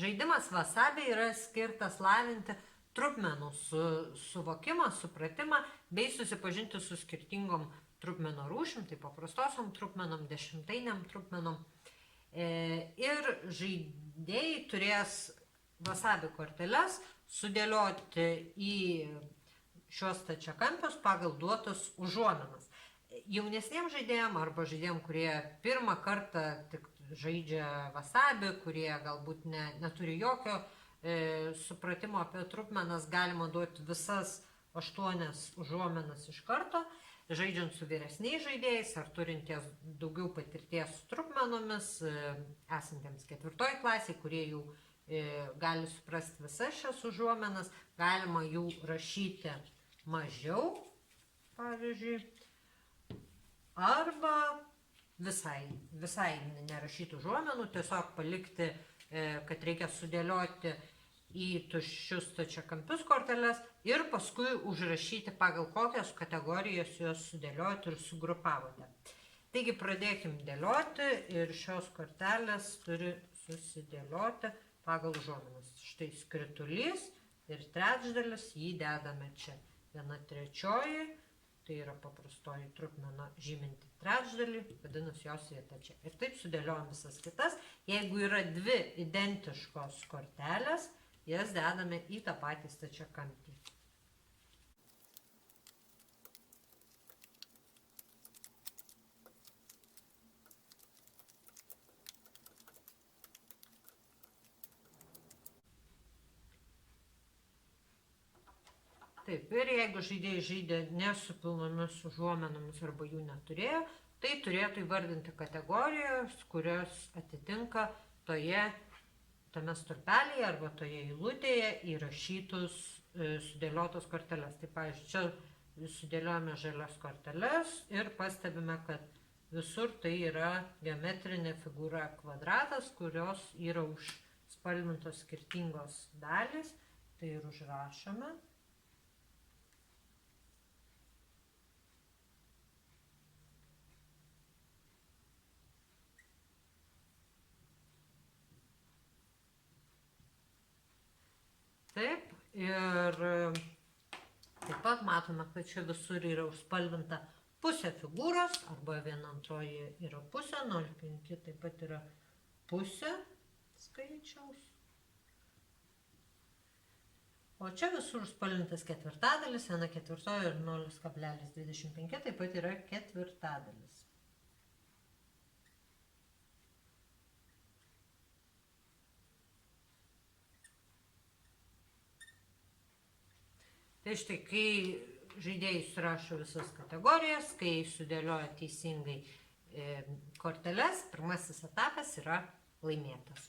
Žaidimas Wasabi yra skirtas lavinti trupmenų suvokimą, supratimą bei susipažinti su skirtingom trupmenų rūšim, tai paprastosiom trupmenom, dešimtainiam trupmenom. Ir žaidėjai turės Wasabi korteles sudėlioti į šios stačiakampius pagal duotus užuominas. Jaunesniems žaidėjams arba žaidėjams, kurie pirmą kartą tik žaidžia Wasabi, kurie galbūt neturi jokio supratimo apie trupmenas, galima duoti visas 8 užuominas iš karto. Žaidžiant su vyresniais žaidėjais ar turinties daugiau patirties su trupmenomis, esantiems 4 klasiai, kurie jau gali suprasti visas šias užuominas, galima jų rašyti mažiau, pavyzdžiui, arba visai nerašyti užuomenų, tiesiog palikti, kad reikia sudėlioti į tuščius stačiakampius korteles ir paskui užrašyti, pagal kokias kategorijas juos sudėlioti ir sugrupavote. Taigi pradėkim dėlioti ir šios kortelės turi susidėlioti pagal užuominas. Štai skritulys ir trečdalis, jį dedame čia. 1/3, tai yra paprastoji trupmena žyminti trečdalį, vadinasi jos vieta čia. Ir taip sudėliojam visas kitas. Jeigu yra 2 identiškos kortelės, jas dedame į tą patį stačiakampį. Taip, ir jeigu žaidėjai žaidė ne su pilnomis užuomenomis arba jų neturėjo, tai turėtų įvardinti kategorijas, kurios atitinka tame stulpelyje arba toje eilutėje įrašytus sudėliotos korteles. Tai pavyzdžiui, čia sudėliojame žalias korteles ir pastebime, kad visur tai yra geometrinė figūra kvadratas, kurios yra užspalvintos skirtingos dalys. Tai ir užrašome. Taip, ir taip pat matome, kad čia visur yra užspalvinta pusė figūros, arba 1/2 yra pusė, 0,5 taip pat yra pusė skaičiaus. O čia visur užspalvintas 1/4, 1/4 ir 0,25 taip pat yra 1/4. Tai štai, kai žaidėjai surašo visas kategorijas, kai sudėlioja teisingai korteles, pirmasis etapas yra laimėtas.